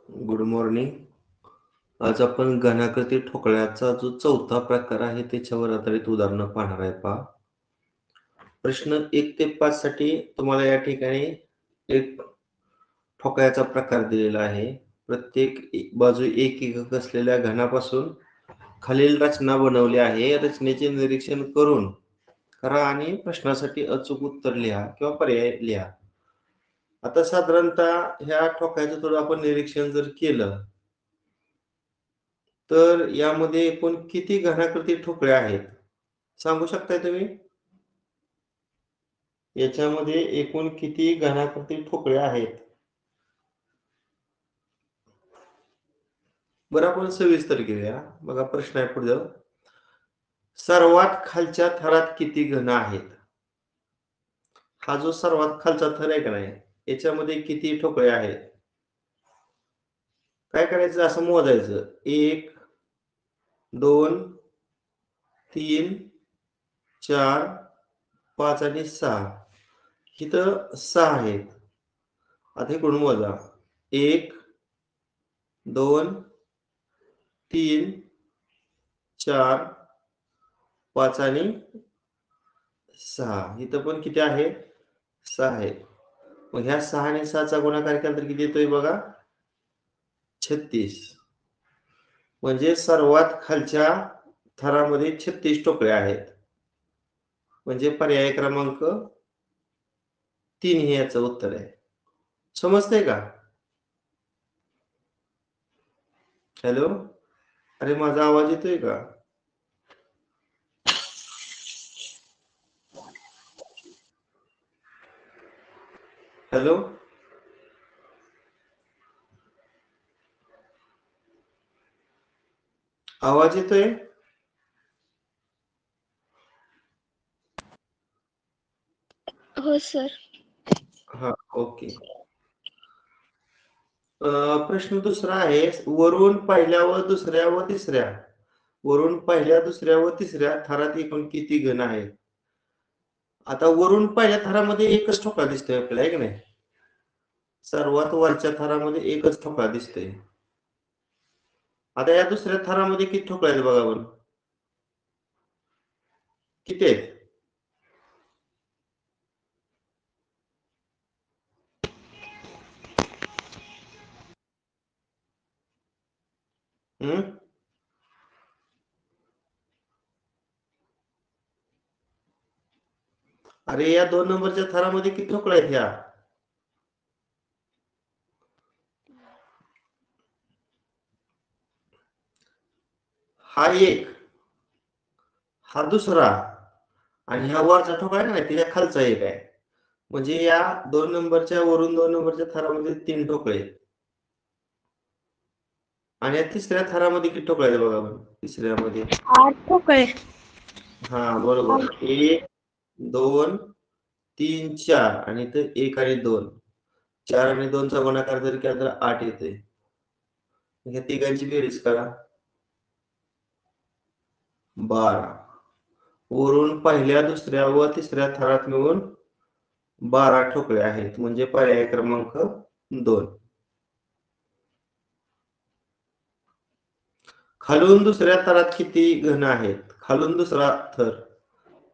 Good morning. आज आपण घनाकृती ठोकळ्याचा जो चौथा प्रकार आहे त्याच्यावर आधारित उदाहरणं पाहणार आहे. पहा, प्रश्न 1 ते 5 साठी तुम्हाला या ठिकाणी एक ठोकळ्याचा प्रकार दिलेला आहे. प्रत्येक बाजू एक एकक असलेल्या घनापासून खालील रचना बनवली आहे. रचनेचे निरीक्षण करा आणि प्रश्नासाठी अचूक उत्तर लिहा किंवा पर्याय लिहा. आता साधारणतः ह्या ठोकळ्याचं थोडं आपण निरीक्षण जर केलं तर यामध्ये एकूण किती घनाकृती ठोकळ्या आहेत सांगू शकताय तुम्ही? याच्यामध्ये एकूण किती घनाकृती ठोकळ्या आहेत? बरं, आपण सविस्तर घेऊया. बघा, प्रश्न आहे पुढे. सर्वात खालच्या थरात किती घन आहेत? हा जो सर्वात खालचा थर आहे का नाही, याच्यामध्ये किती ठोकळे आहेत? काय करायचं, असं मोजायचं. 1 2 3 4 5 आणि 6. इथं 6 आहेत. आता इकडून मोजा. 1 2 3 4 5 आणि 6. इथं पण किती आहे? 6 आहे. मग ह्या 6 आणि 6चा गुणाकार केला तर किती येतोय बघा? 36. म्हणजे सर्वात खालच्या थरामध्ये 36 ठोकळे आहेत. म्हणजे पर्याय क्रमांक 3 हे याचं उत्तर आहे. समजतंय का? हॅलो, अरे माझा आवाज येतोय का? हॅलो, आवाज येतोय? हो सर. हा, ओके. प्रश्न दुसरा आहे. वरून पहिल्या व दुसऱ्या व तिसऱ्या थरात एकूण किती घन आहेत? आता वरून पहिल्या थरामध्ये एकच ठोकळा दिसतोय आपल्याला, आहे की नाही? सर्वात वरच्या थरामध्ये एकच ठोकळा दिसतोय. आता या दुसऱ्या थरामध्ये किती ठोकळे आहेत बघा बरं. किती आहेत? अरे, या 2 नंबरच्या थरामध्ये किती ठोकळे आहेत? ह्या हा एक, हा दुसरा आणि हा वरचा ठोकळा आहे ना, त्याच्या खालचा एक आहे. म्हणजे या 2 नंबरच्या वरून 2 नंबरच्या थरामध्ये 3 ठोकळे आहेत. आणि या तिसऱ्या थरामध्ये किती ठोकळे आहेत बघा बरं. तिसऱ्यामध्ये 8 ठोकळे. हा, बरोबर. 1 2 3 4 आणि इथं 1 आणि 2. 4 आणि 2 चा गुणाकार जर केला तर 8 येते. ह्या तिघांची बेरीज करा. 12. वरून पहिल्या, दुसऱ्या व तिसऱ्या थरात मिळून 12 ठोकळे आहेत म्हणजे पर्याय क्रमांक 2. खालून दुसऱ्या थरात किती घन आहेत? खालून दुसरा थर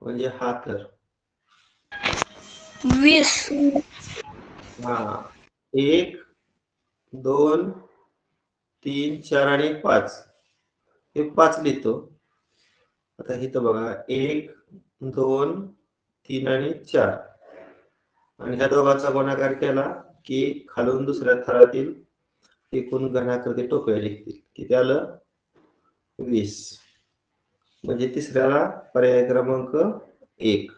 म्हणजे हा थर. 20. हा 1 2 3 4 आणि 5. हे 5 लिहितो. आता इथं बघा 1 2 3 आणि 4 आणि ह्या दोघांचा गुणाकार केला की खालून दुसऱ्या थरातील एकूण घनाकृती ठोकळे निघतील. किती आलं? 20. म्हणजे तिसऱ्याला पर्याय क्रमांक 1.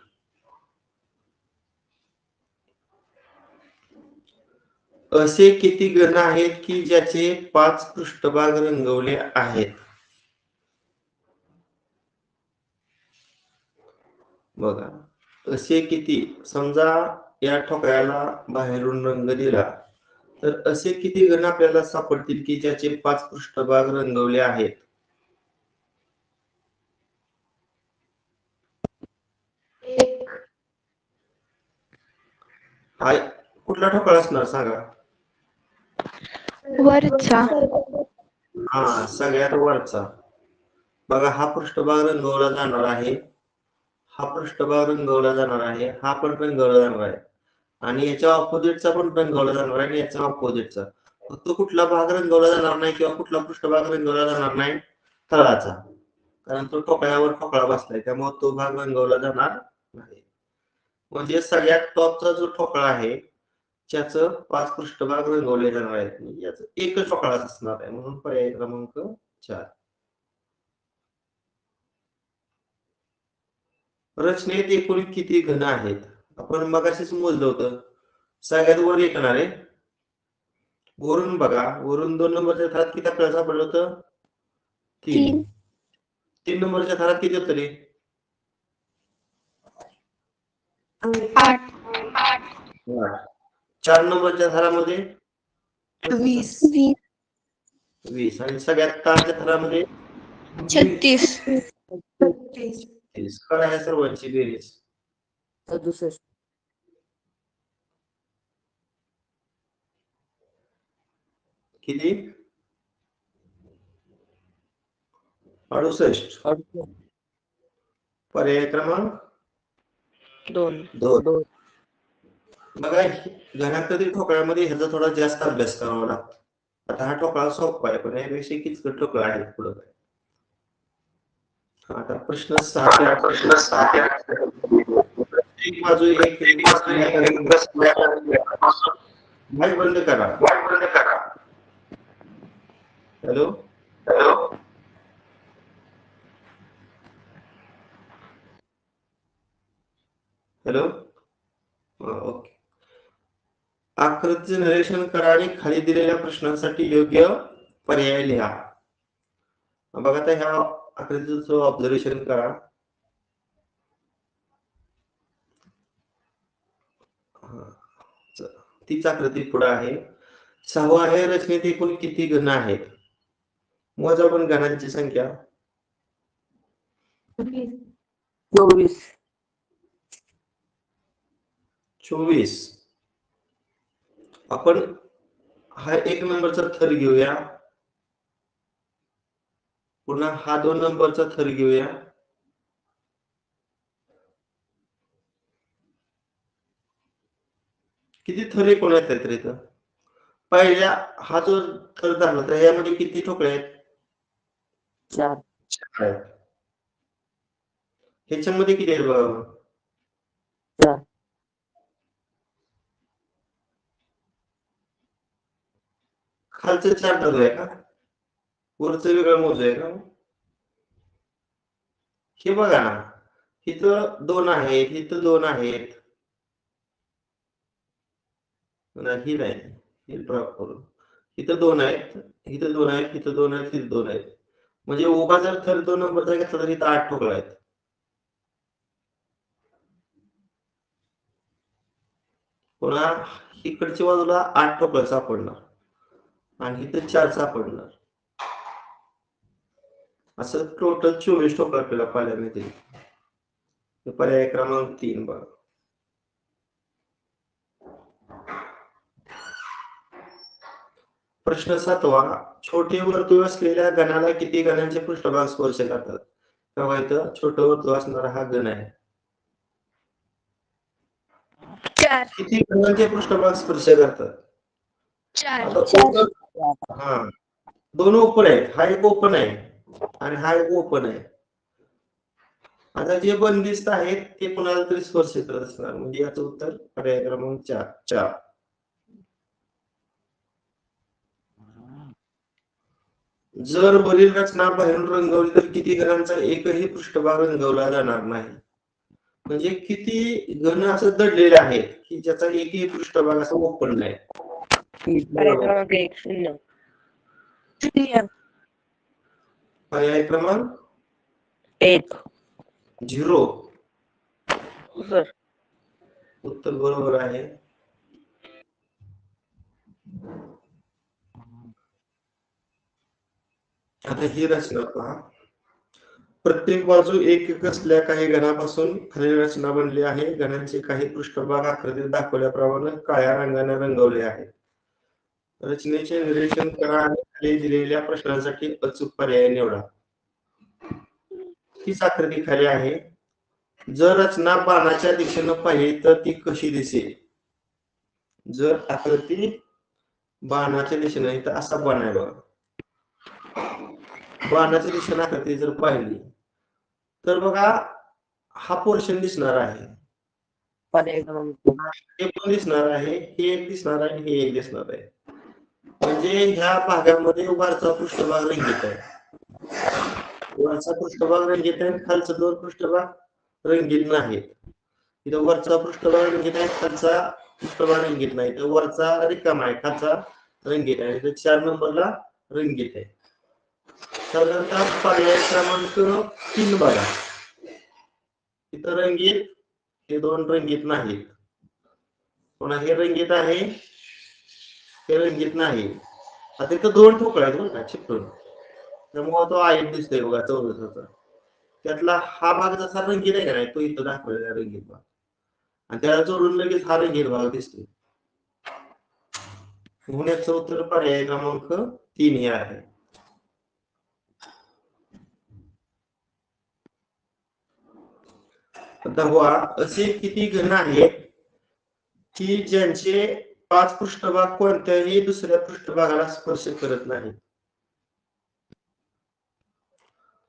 असे किती घन आहेत की ज्याचे 5 पृष्ठभाग रंगवले आहेत? बघा असे किती, समजा या ठोकळ्याला बाहेरून रंग दिला तर असे किती घन आपल्याला सापडतील की ज्याचे 5 पृष्ठभाग रंगवले आहेत? हा कुठला ठोकळा असणार सांगा? वरचा. हा सगळ्यात वरचा. बघा हा पृष्ठभाग रंगवला जाणार आहे, हा पृष्ठभाग रंगवला जाणार आहे, हा पण रंगवला जाणार आहे आणि याच्या ऑपोजिटचा पण रंगवला जाणार आहे आणि याच्या ऑपोजिटचा. फक्त कुठला भाग रंगवला जाणार नाही किंवा कुठला पृष्ठभाग रंगवला जाणार नाही? तळाचा. कारण तो ठोकळ्यावर ठोकळा बसलाय त्यामुळे तो भाग रंगवला जाणार नाही. म्हणजे सगळ्यात टॉपचा जो ठोकळा आहे त्याचं 5 पृष्ठभाग रंगवले जाणार आहेत. म्हणजे याचं एकच ठोकळा असणार आहे म्हणून पर्याय क्रमांक 4. रचनेत एकूण किती घन आहेत? आपण मगाशीच मोजलं होतं. सगळ्यात वर येणार आहे. वरून बघा, वरून 2 नंबरच्या थरात किती आपल्याला सापडलं होतं? 3. 3 नंबरच्या थरात किती होतं रे? 8. 4 नंबरच्या थरामध्ये 20. 20 आणि सगळ्यात तळाच्या थरामध्ये 36. 30. काय आहे सर्वांची बेरीज? 67. किती? 68. पर्याय क्रमांक 2. बघा घनाकृती ठोकळ्यामध्ये ह्याचा थोडा जास्त अभ्यास करावा लागतो. आता हा ठोकळा सोपा आहे पण यापेक्षा किचकट ठोकळा आहे पुढं. आता प्रश्न 6 ते 8. एक बाजू एक माईक बंद करा. Hello hello okay. आकृतीचे निरीक्षण करा आणि खाली दिलेल्या प्रश्नांसाठी योग्य पर्याय लिहा. बघा आता ह्या आकृतीचं ऑब्झर्वेशन करा. तीच आकृती पुढे आहे. 6व्या रचनेत एकूण किती घन आहेत? मोजा पण घनांची संख्या. 24. 24. आपण हा 1 नंबरचा थर घेऊया, पुन्हा हा 2 नंबरचा थर घेऊया, किती थर एकूण आहेत रे इथं? पहिल्या हा जो थर झाला तर यामध्ये किती ठोकळे आहेत? 4. आहेत. ह्याच्यामध्ये किती आहेत बघा? 4. खालचं 4 धरू आहे का? वरचं वेगळं मोज आहे का? हे बघा ना, इथं 2 आहेत, इथं 2 आहेत. ही नाही, हे ड्रॉप करू. इथं 2 आहेत, इथं 2 आहेत, इथं 2 आहेत, इथं 2 आहेत. म्हणजे उभा जर थर 2 नंबरचा घेतला तर इथं 8 ठोकळे आहेत. पुन्हा इकडच्या बाजूला 8 ठोकळे सापडणार आणि इथं 4 सापडणार. असं टोटल 24 ठोकळे आपल्याला पाहायला मिळतील. पर्याय क्रमांक 3 बघा. प्रश्न 7वा, छोटे वर्तुळ असलेल्या घनाला किती घनांचे पृष्ठभाग स्पर्श करतात? तेव्हा इथं छोटं वर्तुळ असणारा हा घन आहे. 4 किती घनांचे पृष्ठभाग स्पर्श करतात? 4 आता हा, दोन ओपन आहेत. हा एक ओपन आहे आणि हा एक ओपन आहे. आता जे बंदिस्त आहेत ते कोणाला तरी स्पर्श करत असणार, म्हणजे याचं उत्तर पर्याय क्रमांक 4. जर वरील रचना बाहेरून रंगवली तर किती घनांचा एकही पृष्ठभाग रंगवला जाणार नाही? म्हणजे किती घन असं दडलेले आहेत की ज्याचा एकही पृष्ठभाग असा ओपन नाही. पर्याय क्रमांक 1 0 0 पर्याय क्रमांक 1 0. सर. उत्तर बरोबर आहे. आता ही रचना पहा. प्रत्येक बाजू एक एक असल्या काही घनापासून खालील रचना बनली आहे. घनांचे काही पृष्ठभाग आकृतीत दाखवल्याप्रमाणे काळ्या रंगाने रंगवले आहेत. रचनेचे निरीक्षण करा आणि खाली दिलेल्या प्रश्नांसाठी अचूक पर्याय निवडा. हीच आकृती खाली आहे. जर रचना बाणाच्या दिशेनं पाहिली तर ती कशी दिसेल? जर आकृती बाणाच्या दिशेने तर असा बाण आहे बघा. बाणाच्या दिशेने आकृती जर पाहिली तर बघा हा पोर्शन दिसणार आहे. पर्याय क्रमांक हे पण दिसणार आहे, हे एक दिसणार आहे, हे एक दिसणार आहे. म्हणजे ह्या भागामध्ये वरचा पृष्ठभाग रंगीत आहे. वरचा पृष्ठभाग रंगीत आहे, खालचा दोन पृष्ठभाग रंगीत नाहीत. इथं वरचा पृष्ठभाग रंगीत आहे, खालचा पृष्ठभाग रंगीत नाही. तर वरचा रिकामा आहे, खालचा रंगीत आहे. तर 4 नंबरला रंगीत आहे. साधारणतः पर्याय क्रमांक 3 बघा. इथं रंगीत, हे दोन रंगीत नाहीत. पुन्हा हे रंगीत आहे, हे रंगीत नाही. आता इथं दोन ठोकळे आहेत बघा का चिपटून, त्यामुळे तो आयत दिसतोय बघा चौरसाचा. त्यातला हा भाग जसा रंगीत आहे का नाही, तो इथं दाखवलेला रंगीत भाग, आणि त्याला जोडून लगेच हा रंगीत भाग दिसतोय. म्हणून याचं उत्तर पर्याय क्रमांक 3 हे आहे. दहावा, असे किती घन आहेत की ज्यांचे 5 पृष्ठभाग कोणत्याही दुसऱ्या पृष्ठभागाला स्पर्श करत नाही?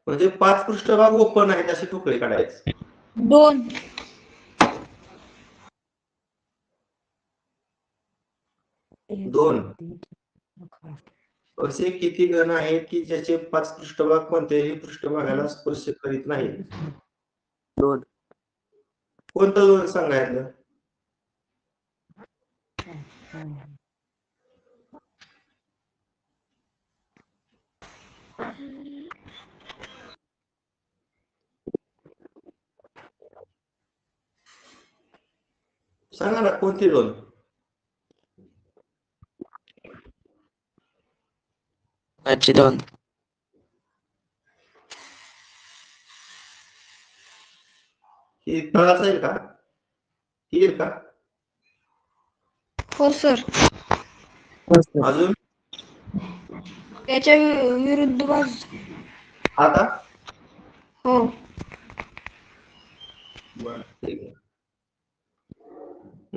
म्हणजे 5 पृष्ठभाग ओपन आहेत असे तुकडे काढायचे. 2 2. असे किती घन आहेत की ज्याचे 5 पृष्ठभाग कोणत्याही पृष्ठभागाला स्पर्श करीत नाही? 2 कोणतं 2 सांगायचं? सांगा ना, कोणते 2? अच्छे 2 ही तळाच आहे का? ही आहे का? हो सर अजून त्याच्या विरुद्ध बाजू आता हो बरं, ठीक आहे.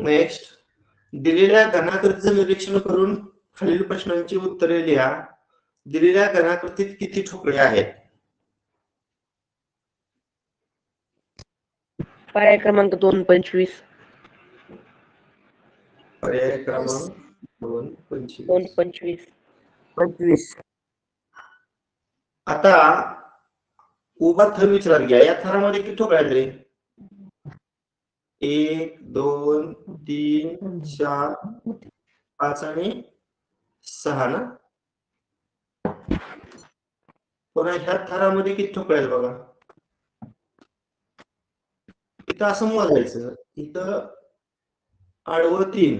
नेक्स्ट, दिलेल्या घनाकृतीचं निरीक्षण करून खालील प्रश्नांची उत्तरे लिहा. दिलेल्या घनाकृतीत किती ठोकळे आहेत? पर्याय क्रमांक 2 25 पर्याय क्रमांक 2 2 25. 25 आता उभा थर विचारात घ्या. या थरामध्ये किती ठोकळे आहेत रे? 1 2 3 4 5 आणि 6 ना? पुन्हा ह्या थरामध्ये किती ठोकळे आहेत बघा. इथं असं मोजायचं, इथं आडवं 3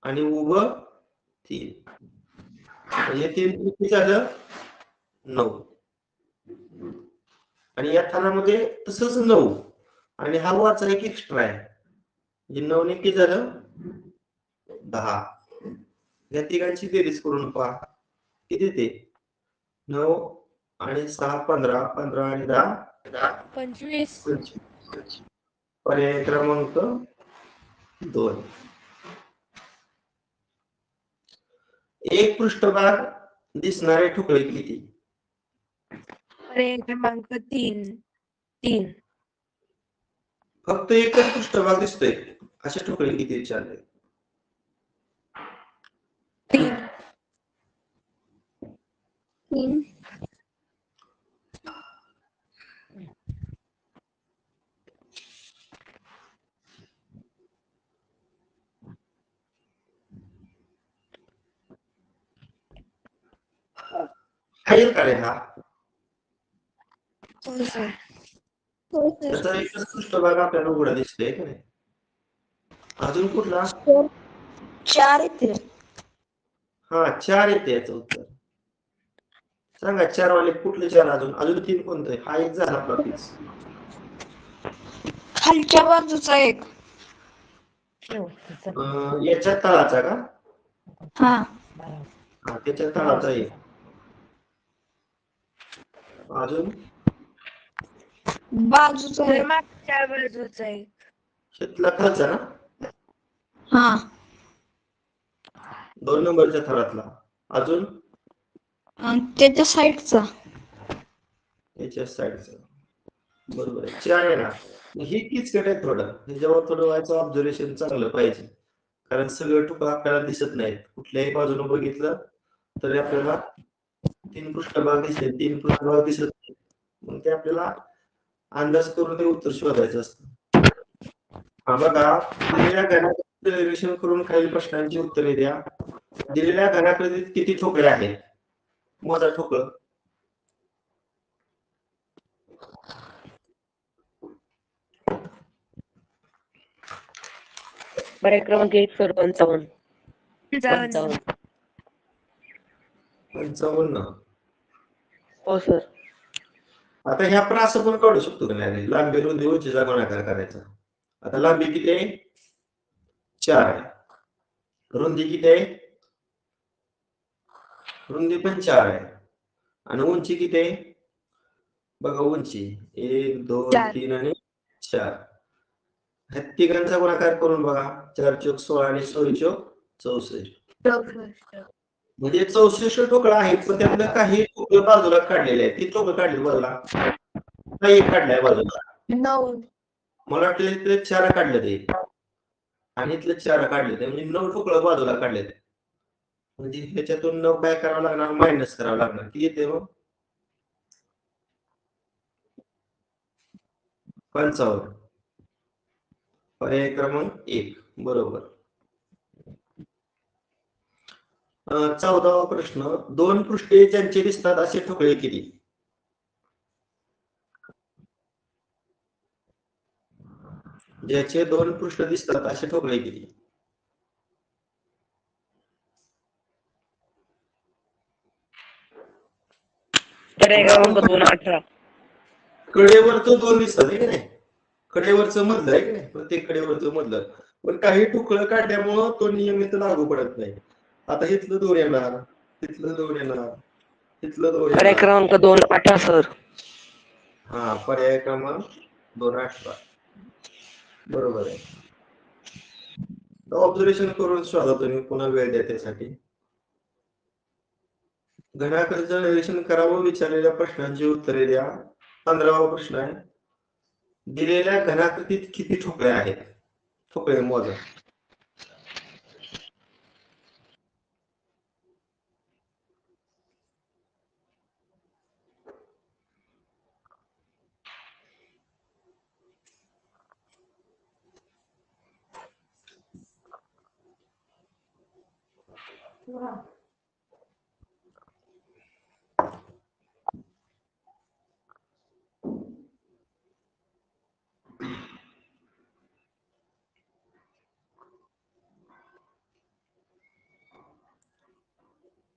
आणि उभं 3, म्हणजे 3 किती झालं? 9. आणि या थानामध्ये तसंच 9 आणि हा वरचा एक एक्स्ट्रा आहे, म्हणजे 9 ने किती झालं? 10. या तिघांची बेरीज करून पहा किती ते 9 आणि 6 15 15 आणि 10 25. 25. पर्याय क्रमांक 2. एक पृष्ठभाग दिसणारे ठोकळे किती? पर्याय क्रमांक 3. फक्त एकच पृष्ठभाग दिसतोय असे ठोकळे किती विचारले? 3. आहे का रे हा? हो सर. त्याचा एकच पृष्ठभाग आपल्याला उघडा दिसतोय का नाही? अजून कुठला? 4 येते. हा 4 येते याचं उत्तर. सांगा 4 वाले कुठले 4? अजून 3 कोणते? हा एक झाला आपला फिक्स. खालच्या बाजूचा एक. याच्या तळाचा का? हा. हा त्याच्या तळाचा एक. अजून बाजूचा एक. मागच्या बाजूचा एक. शेतला खालचा ना? हा. 2 नंबरच्या थरातला. अजून आणि त्याच्या साईडचा. याच्या साईडचा. बरोबर आहे. 4 आहे ना. ही किचकट आहे थोडं. ह्याच्यावर थोडं व्हायचं ऑब्झर्वेशन चांगलं पाहिजे. कारण सगळं ठोकळं आपल्याला दिसत नाहीत. कुठल्याही बाजूने बघितलं तरी आपल्याला 3 पृष्ठभाग दिसते. 3 पृष्ठभाग दिसत नाही. मग ते आपल्याला अंदाज करून ते उत्तर शोधायचं असतं. हा बघा, दिलेल्या घनाकृतीचं निरीक्षण करून खालील प्रश्नांची उत्तरे द्या. दिलेल्या घनाकृतीत किती ठोकळे आहेत? मोजा ठोकळं. पर्याय क्रमांक 1 सर 55. 55. हो सर. आता हे आपण असं पण काढू शकतो की नाही? लांबी रुंदी उंचीचा गुणाकार करायचा. आता लांबी किती आहे? 4 आहे. रुंदी किती आहे? रुंदी पण 4 आहे. आणि उंची किती आहे? बघा उंची 1 2 4. 3 आणि 4. ह्या तिघांचा गुणाकार करून बघा. 4 चौक 16 आणि 16 चौक 64. म्हणजे 64 ठोकळं आहेत, पण त्यातलं काही ठोकळं बाजूला काढलेले आहेत. ती ठोकळं काढली बाजूला. नाही काढलाय बाजूला. 9. मला वाटतं इथले 4 काढले ते. आणि इथले 4 काढले ते. म्हणजे 9 ठोकळं बाजूला काढले. म्हणजे ह्याच्यातून 9 काय करावं लागणार? मायनस करावं लागणार. किती येते मग? 55. पर्याय क्रमांक 1 बरोबर. 14वा प्रश्न. 2 पृष्ठे ज्यांचे दिसतात असे ठोकळे किती? ज्याचे 2 पृष्ठ दिसतात असे ठोकळे किती? पर्याय क्रमांक 2 18. कडेवरचं 2 दिसतात आहे की नाही? कडेवरचं मधलं आहे की नाही? प्रत्येक कडेवरचं मधलं. पण काही ठोकळं काढल्यामुळं तो नियमित लागू पडत नाही. आता इथलं 2 येणार, तिथलं 2 येणार, तिथलं 2 पर्याय येणार. क्रमांक 2 18 सर. हा पर्याय क्रमांक 2 18. बरोबर आहे. ऑब्झर्वेशन करून शोधा तुम्ही, पुन्हा वेळ द्या त्यासाठी. घनाकृतीचं निरीक्षण करावं, विचारलेल्या प्रश्नांची उत्तरे द्या. 15वा प्रश्न आहे. दिलेल्या घनाकृतीत किती ठोकळे आहेत? ठोकळे मोजा.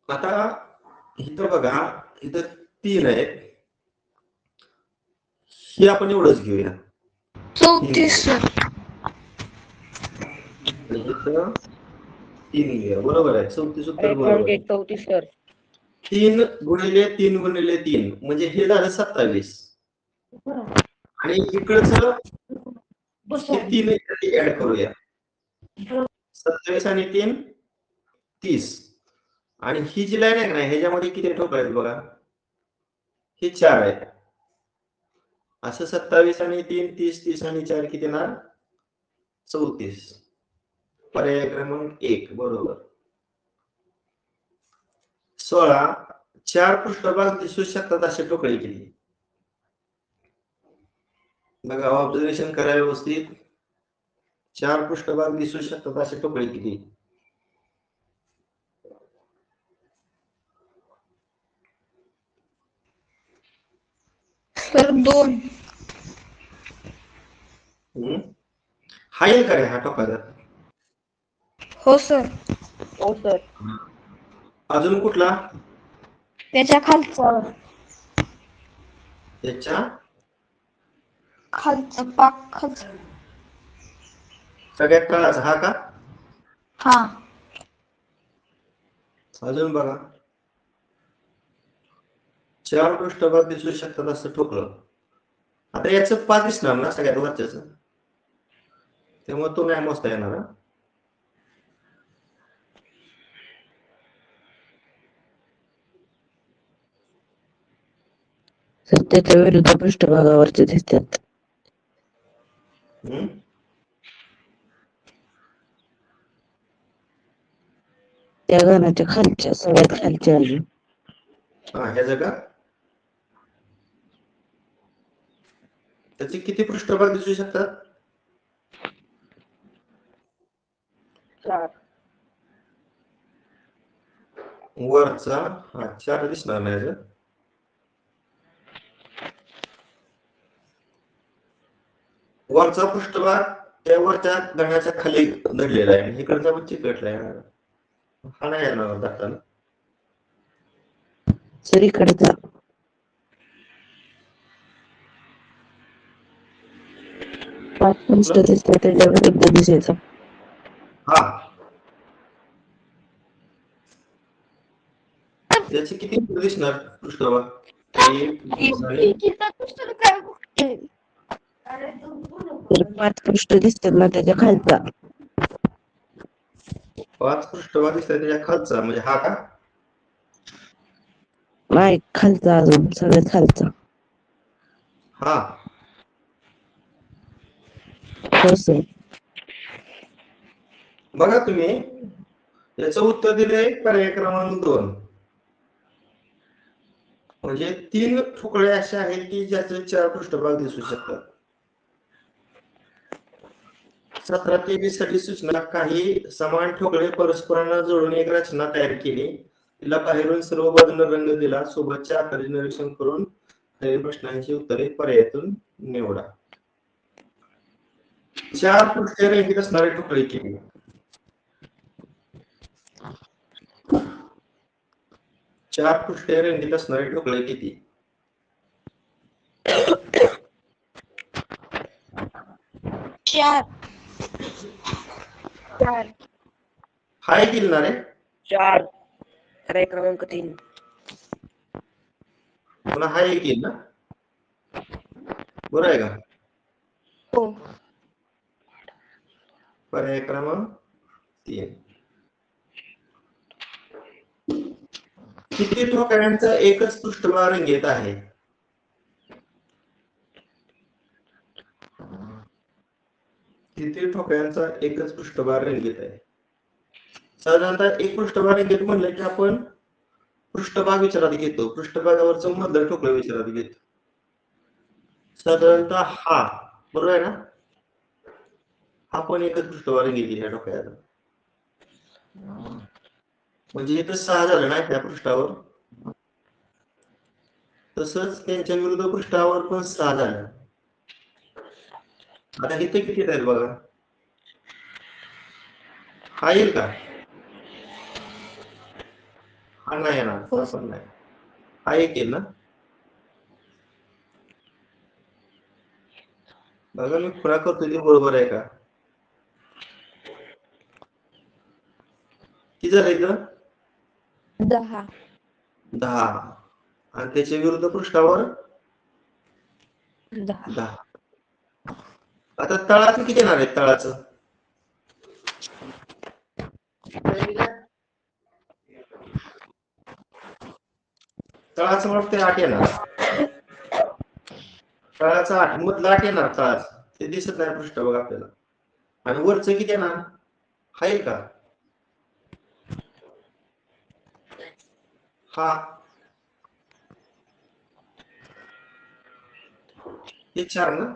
आता इथं बघा, इथं 3 आहेत. हे आपण एवढंच घेऊया. 34 सर. आणि इथं 3 घेऊया. बरोबर आहे. 34 उत्तर पर्याय बरोबर क्रमांक आहे. 1 34 सर. 3 गुणिले 3 गुणिले 3 म्हणजे हे झालं 27. आणि इकडचं हे 3 ऍड करूया. 27 आणि 3 30. आणि ही जी लाईन आहे ना ह्याच्यामध्ये किती ठोकळे आहेत बघा. हे 4 आहेत. असं 27 आणि 3 30 30 आणि 4 किती ना 34. पर्याय क्रमांक 1 बरोबर. 16 4 पृष्ठभाग दिसू शकतात असे ठोकळे किती? बघा ऑब्झर्वेशन करा व्यवस्थित. 4 पृष्ठभाग दिसू शकतात असे ठोकळे किती? सर 2. हा येईल का रे हा ठोकळा? हो सर. हो सर. अजून कुठला? त्याच्या खालचा त्याच्या खालचा पाक खालचा. सगळ्यात तळाचा हा का? हा. अजून बघा. 4 पृष्ठभाग दिसू शकतात असं ठोकलं. आता याचं 5 दिसणार ना सगळ्यात वरच्याच. त्यामुळे तो नाही मोजता येणार. सर त्याच्या विरुद्ध पृष्ठभागावरचे दिसतात. त्या घनाच्या खालच्या सगळ्यात खालच्या आली. हा ह्याचं का? त्याचे किती पृष्ठभाग दिसू शकतात? 4. वरचा हा 4 दिसणार नाही ह्याचं. वरचा पृष्ठभाग त्या वरच्या गणाच्या खाली दडलेला आहे. इकडचा पण चिकटलाय. हा नाही येणार दाखल. सर इकडचा 5 पृष्ठ दिसतात त्याच्या विरुद्ध दिशेचा. हा त्याचे किती दिसणार पृष्ठभाग? 5 पृष्ठ दिसतात ना त्याच्या खालचा. 5 पृष्ठभाग दिसतात त्याच्या खालचा म्हणजे हा का? नाही खालचा अजून सगळ्यात खालचा. हा हो सर. बघा तुम्ही याचं उत्तर दिले पर्याय क्रमांक 2. म्हणजे 3 ठोकळे असे आहेत की ज्याचे 4 पृष्ठभाग दिसू शकतात. 17-23 साठी सूचना. काही समान ठोकळे परस्परांना जोडून एक रचना तयार केली. तिला बाहेरून सर्व बाजूंना रंग दिला. सोबतच्या आकाराचे निरीक्षण करून प्रश्नांची उत्तरे पर्यायातून निवडा. 4 पृष्ठे रंगीत असणारे ठोकळे केली. 4 पृष्ठे रंगीत असणारे ठोकळे किती? 4. हाय केली ना रे? 4. पर्याय क्रमांक 3. पुन्हा हा एक येईल ना? बरोबर आहे का? हो. पर्याय क्रमांक 3. किती ठोकळ्यांचा एकच पृष्ठभाग रंगीत आहे? किती ठोकळ्यांचा एकच पृष्ठभाग रंगीत आहे? साधारणतः एक पृष्ठभाग रंगीत म्हणलं की आपण पृष्ठभाग विचारात घेतो. पृष्ठभागावरचं मधलं ठोकळं विचारात घेतो. साधारणतः हा बरोबर आहे ना? हा पण एकच पृष्ठभाग रंगीत आहे या ठोकळ्याचा. म्हणजे इथं 6 झालं ना त्या पृष्ठावर. तसंच त्यांच्या विरुद्ध पृष्ठावर पण 6 झालं. आता इथे किती आहेत बघा. हा येईल का? हा नाही येणार. हा पण नाही. हा एक येईल ना? बघा मी खुणा करतोय ते बरोबर आहे का? किती झालं इथं 10. 10 आणि त्याच्या विरुद्ध पृष्ठावर 10. 10. आता तळाचं किती येणार आहे तळाचं तळाचं मला वाटतं 8 येणार तळाचं 8 मधलं 8 येणार तळाचं ते दिसत नाही पृष्ठभाग आपल्याला आणि वरचं किती येणार आहे का हा हे 4 ना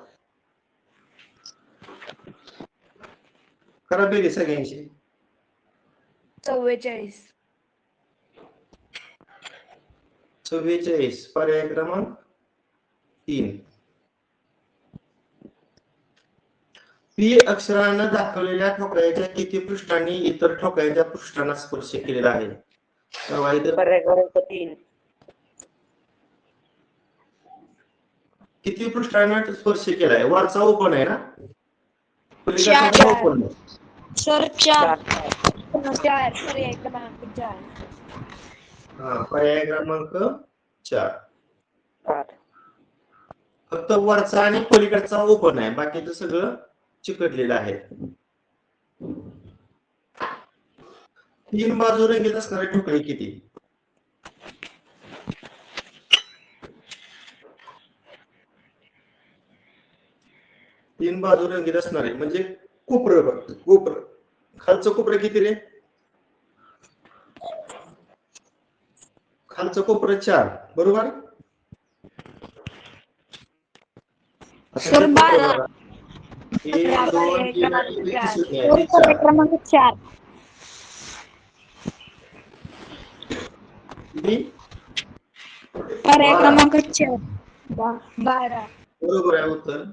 करा बेरीज सगळ्यांची 44. 44 पर्याय क्रमांक 3 पी अक्षरानं दाखवलेल्या ठोकळ्याच्या किती पृष्ठांनी इतर ठोकळ्याच्या पृष्ठांना स्पर्श केलेला आहे तेव्हा इथं पर्याय क्रमांक 3. किती पृष्ठांना स्पर्श केलाय वरचा ओपन आहे ना पलीकडचा चार. पण ओपन आहे. सर 4. 4. पर्याय क्रमांक 4. हा पर्याय क्रमांक 4 4. फक्त वरचा आणि पलीकडचा ओपन आहे बाकीचं सगळं चिकटलेलं आहे 3 बाजू रंगीत असणारे ठोकळे किती 3 बाजू रंगीत असणारे म्हणजे कोपरं खालचं कोपरं किती रे खालचं कोपरं 4 बरोबर सर 12. 1 2 3 आणि इथे दिसत नाही ते पर्याय 4 क्रमांक 4. किती पर्याय 12. क्रमांक 4. 12. बरोबर आहे उत्तर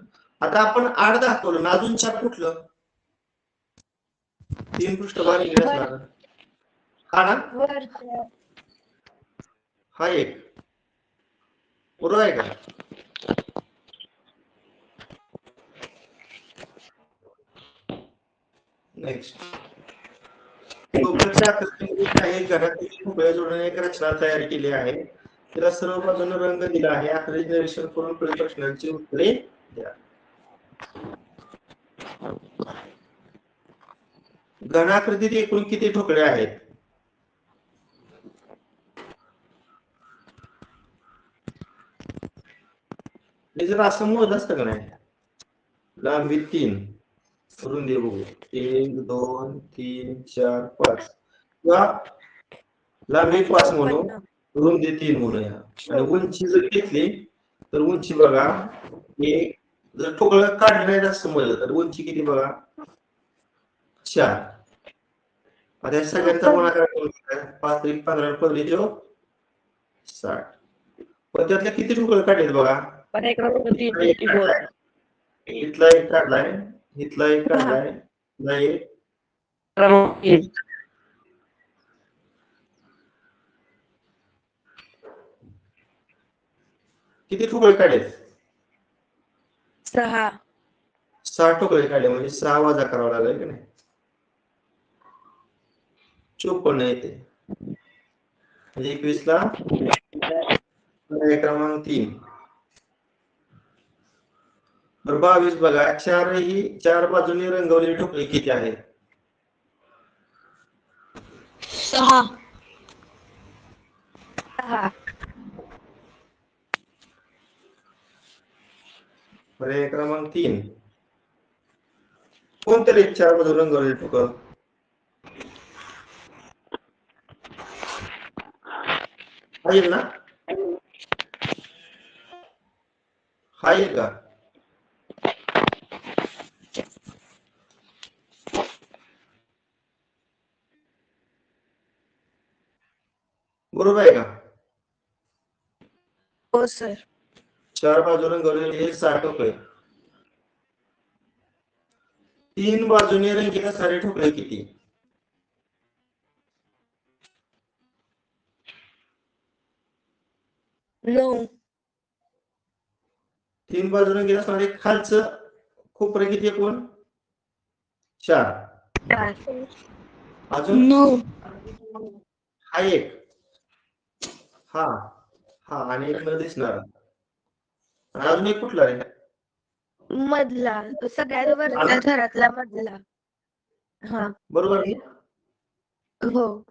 आता आपण 8 दाखवलं ना अजून 4 कुठलं 3 पृष्ठभाग इकडे असणार हा ना वरचं. हा एक बरोबर आहे का नेक्स्ट ठोकळ्याच्या आकृतीमध्ये काही घरातील ठोकळ्या जोडून एक रचना तयार केली आहे तिला सर्व बाजूने रंग दिला आहे आकृती निरीक्षण करून पुढील प्रश्नांची उत्तरे द्या घनाकृतीत एकूण किती ठोकळे आहेत हे जर असं मोजलं असतं का नाही लांबी 3 रुंदी बघू 1 2 3 4 5 किंवा लांबी 5 म्हणू रुंदी 3 म्हणूया आणि उंची जर घेतली तर उंची बघा एक जर ठोकळं काढलं नाही जास्त समजलं तर उंची किती बघा 4 आता या सगळ्यांचा गुणाकार करून 5 3 15 15 60 पण त्यातल्या किती ठोकळे काढलेत बघा पर्याय क्रमांक 3. 54. इथला एक काढलाय इथला एक काढलाय इथला एक क्रमांक 3. किती ठोकळे काढलेत 6. 6 ठोकळे काढले म्हणजे 6 वजा करावा लागेल की नाही 54 येते म्हणजे 21 ला पर्याय क्रमांक 3 बरं 22 बघा 4 बाजूने रंगवलेली ठोकळे किती आहेत 6. 6. पर्याय क्रमांक 3 कोणतरी 4 बाजू रंगवलेली ठोकळ आहे ना आहे का बरोबर आहे का हो सर 4 बाजू रंगवलेले हे 6 ठोकळे 3 बाजूने रंगीत असणारे ठोकळे किती 9. 3 बाजू रंगीत असणारे खालचं कोपरं किती एकूण 4 4. अजून 9. हा एक, हा हा आणि एक न दिसणार. आणि अजून एक कुठला आहे? मधला सगळ्यात वरच्या थरातला मधला. हा बरोबर आहे. हो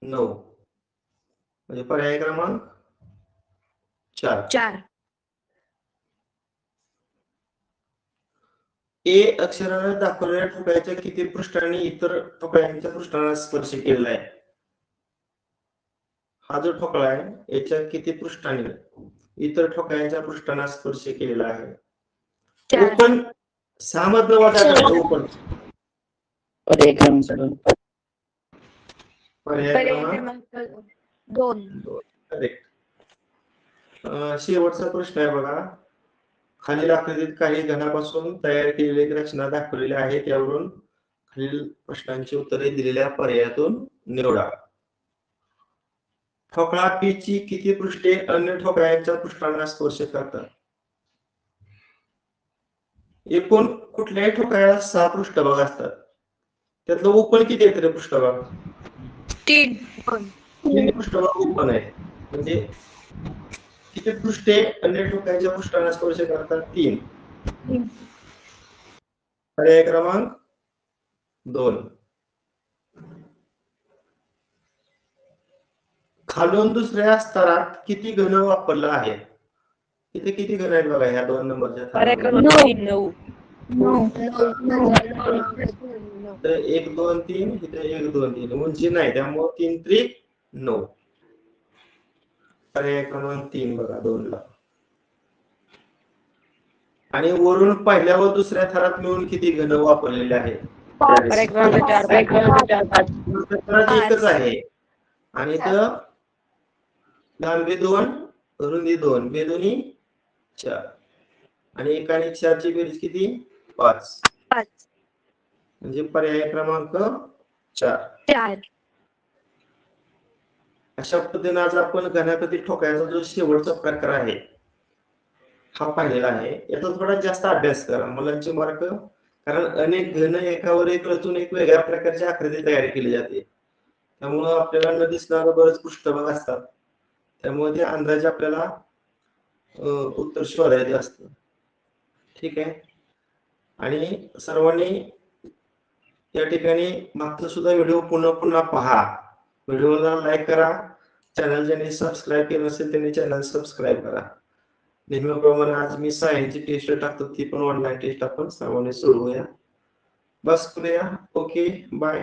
9 म्हणजे पर्याय क्रमांक 4. 4. ए अक्षराने दाखवलेल्या ठोकळ्याच्या किती पृष्ठांनी इतर ठोकळ्यांच्या पृष्ठांना स्पर्श केलेला आहे? हा जो ठोकळा आहे याच्या किती पृष्ठांनी इतर ठोकळ्यांच्या पृष्ठांना स्पर्श केलेला आहे? 4. ओपन 6 मधनं वजा करायचं. ओपन पर्याय क्रमांक 2. पर्याय पर्याय क्रमांक क्रमांक 2. 2 करेक्ट. शेवटचा प्रश्न आहे बघा. खालील आकृतीत काही घनापासून तयार केलेली रचना दाखवलेली आहे. त्यावरून खालील प्रश्नांची उत्तरे दिलेल्या पर्यायातून निवडा. ठोकळा P ची किती पृष्ठे अन्य ठोकळ्यांच्या पृष्ठांना स्पर्श करतात? एकूण कुठल्याही ठोकळ्याला 6 पृष्ठभाग असतात. त्यातलं ओपन किती आहे तरी पृष्ठभाग? 3. 3 पृष्ठभाग ओपन आहे. म्हणजे किती पृष्ठे अन्य ठोकळ्यांच्या पृष्ठांना स्पर्श करतात? 3. पर्याय क्रमांक 2. खालून दुसऱ्या स्तरात किती घन वापरलं आहे? इथे किती घन आहेत बघा ह्या 2 नंबरच्या पर्याय थरामध्ये? क्रमांक 9. तर 1 2 3 इथे 1 2 3 उंची नाही त्यामुळे 3 त्रिक 9. पर्याय क्रमांक 3 बघा 2 ला. आणि वरून पहिल्या व दुसऱ्या थरात मिळून किती घन वापरलेले आहेत? पर्याय क्रमांक 4. पर्याय क्रमांक 4. थरात एकच आहे आणि इथं लांबी 2 रुंदी 2 बेदोनी 4 आणि 1 आणि 4 ची बेरीज किती? 5. 5. म्हणजे पर्याय क्रमांक 4. 4. अशा पद्धतीने आज आपण घनाकृती ठोकळ्याचा जो शेवटचा प्रकार आहे हा पाहिलेला आहे. याचा थोडा जास्त अभ्यास करा मुलांचे मार्क, कारण अनेक घन एकावर एक रचून एक वेगळ्या प्रकारची आकृती तयार केली जाते. त्यामुळे आपल्याला न दिसणारे बरेच पृष्ठभाग असतात. त्यामुळे ते अंदाजे आपल्याला उत्तर शोधायचे असतं. ठीक आहे. आणि सर्वांनी या ठिकाणी मागचा सुद्धा व्हिडिओ पुन्हा पुन्हा पहा. व्हिडिओला लाईक करा. चॅनल ज्यांनी सबस्क्राईब केलं असेल त्यांनी चॅनल सबस्क्राईब करा. नेहमीप्रमाणे आज मी सायन्सची टेस्ट टाकतो, ती पण ऑनलाईन टेस्ट आपण सर्वांनी सोडवूया. बस करूया. Okay bye.